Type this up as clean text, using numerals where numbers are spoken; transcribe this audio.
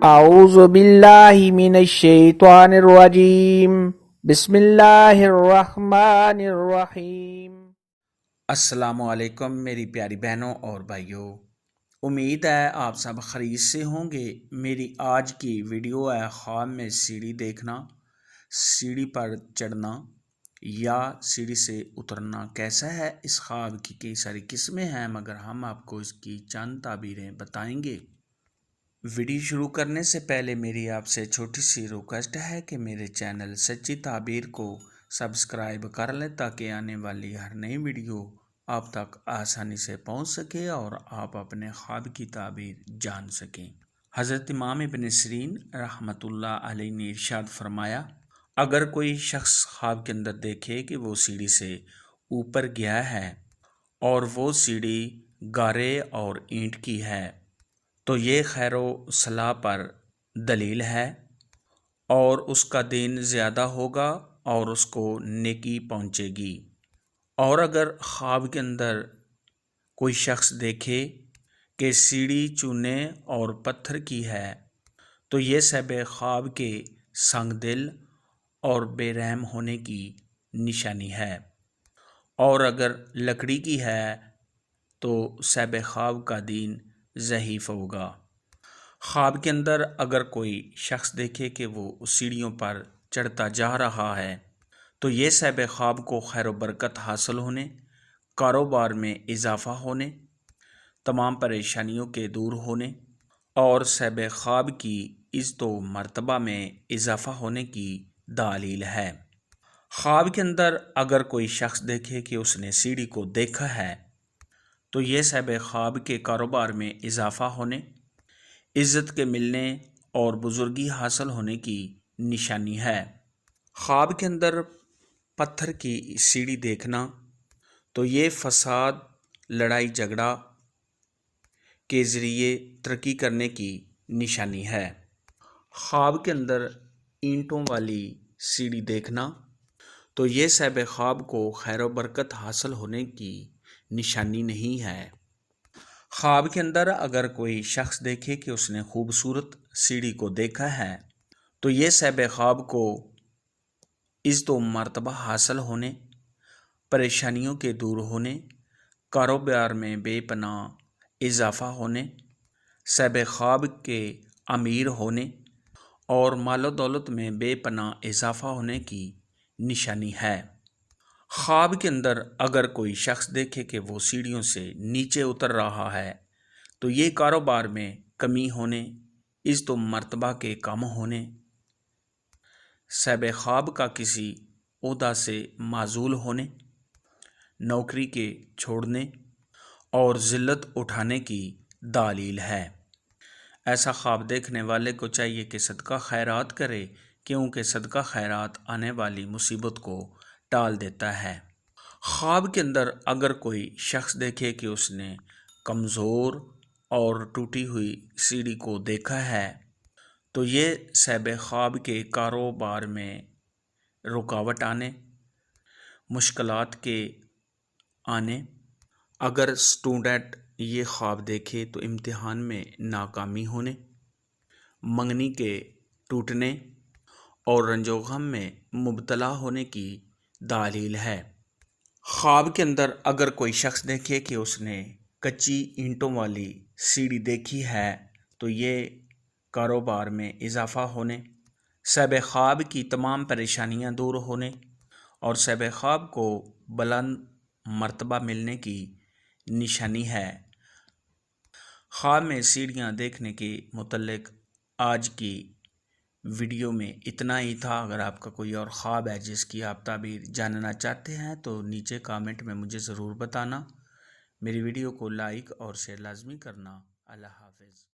اعوذ باللہ من الشیطان الرجیم بسم اللہ الرحمن الرحیم۔ السلام علیکم میری پیاری بہنوں اور بھائیوں، امید ہے آپ سب خیریت سے ہوں گے۔ میری آج کی ویڈیو ہے خواب میں سیڑھی دیکھنا، سیڑھی پر چڑھنا یا سیڑھی سے اترنا کیسا ہے۔ اس خواب کی کئی ساری قسمیں ہیں مگر ہم آپ کو اس کی چند تعبیریں بتائیں گے۔ ویڈیو شروع کرنے سے پہلے میری آپ سے چھوٹی سی ریکویسٹ ہے کہ میرے چینل سچی تعبیر کو سبسکرائب کر لیں تاکہ آنے والی ہر نئی ویڈیو آپ تک آسانی سے پہنچ سکے اور آپ اپنے خواب کی تعبیر جان سکیں۔ حضرت امام ابن سیرین رحمۃ اللہ علیہ نے ارشاد فرمایا، اگر کوئی شخص خواب کے اندر دیکھے کہ وہ سیڑھی سے اوپر گیا ہے اور وہ سیڑھی گارے اور اینٹ کی ہے تو یہ خیر و صلاح پر دلیل ہے اور اس کا دین زیادہ ہوگا اور اس کو نیکی پہنچے گی۔ اور اگر خواب کے اندر کوئی شخص دیکھے کہ سیڑھی چونے اور پتھر کی ہے تو یہ صاحب خواب کے سنگ دل اور بے رحم ہونے کی نشانی ہے، اور اگر لکڑی کی ہے تو صاحب خواب کا دین ضعیف ہوگا۔ خواب کے اندر اگر کوئی شخص دیکھے کہ وہ سیڑھیوں پر چڑھتا جا رہا ہے تو یہ صاحب خواب کو خیر و برکت حاصل ہونے، کاروبار میں اضافہ ہونے، تمام پریشانیوں کے دور ہونے اور صاحب خواب کی عزت و مرتبہ میں اضافہ ہونے کی دلیل ہے۔ خواب کے اندر اگر کوئی شخص دیکھے کہ اس نے سیڑھی کو دیکھا ہے تو یہ صاحب خواب کے کاروبار میں اضافہ ہونے، عزت کے ملنے اور بزرگی حاصل ہونے کی نشانی ہے۔ خواب کے اندر پتھر کی سیڑھی دیکھنا تو یہ فساد، لڑائی جھگڑا کے ذریعے ترقی کرنے کی نشانی ہے۔ خواب کے اندر اینٹوں والی سیڑھی دیکھنا تو یہ صاحب خواب کو خیر و برکت حاصل ہونے کی نشانی نہیں ہے۔ خواب کے اندر اگر کوئی شخص دیکھے کہ اس نے خوبصورت سیڑھی کو دیکھا ہے تو یہ صاحب خواب کو عزت و مرتبہ حاصل ہونے، پریشانیوں کے دور ہونے، کاروبار میں بے پناہ اضافہ ہونے، صاحب خواب کے امیر ہونے اور مال و دولت میں بے پناہ اضافہ ہونے کی نشانی ہے۔ خواب کے اندر اگر کوئی شخص دیکھے کہ وہ سیڑھیوں سے نیچے اتر رہا ہے تو یہ کاروبار میں کمی ہونے، عزت و مرتبہ کے کم ہونے، صاحب خواب کا کسی عہدہ سے معزول ہونے، نوکری کے چھوڑنے اور ذلت اٹھانے کی دلیل ہے۔ ایسا خواب دیکھنے والے کو چاہیے کہ صدقہ خیرات کرے، کیونکہ صدقہ خیرات آنے والی مصیبت کو ٹال دیتا ہے۔ خواب کے اندر اگر کوئی شخص دیکھے کہ اس نے کمزور اور ٹوٹی ہوئی سیڑھی کو دیکھا ہے تو یہ صاحب خواب کے کاروبار میں رکاوٹ آنے، مشکلات کے آنے، اگر اسٹوڈنٹ یہ خواب دیکھے تو امتحان میں ناکامی ہونے، منگنی کے ٹوٹنے اور رنج و غم میں مبتلا ہونے کی دلیل ہے۔ خواب کے اندر اگر کوئی شخص دیکھے کہ اس نے کچی اینٹوں والی سیڑھی دیکھی ہے تو یہ کاروبار میں اضافہ ہونے، صاحب خواب کی تمام پریشانیاں دور ہونے اور صاحب خواب کو بلند مرتبہ ملنے کی نشانی ہے۔ خواب میں سیڑھیاں دیکھنے کے متعلق آج کی ویڈیو میں اتنا ہی تھا۔ اگر آپ کا کوئی اور خواب ہے جس کی آپ تعبیر جاننا چاہتے ہیں تو نیچے کامنٹ میں مجھے ضرور بتانا۔ میری ویڈیو کو لائک اور شیئر لازمی کرنا۔ اللہ حافظ۔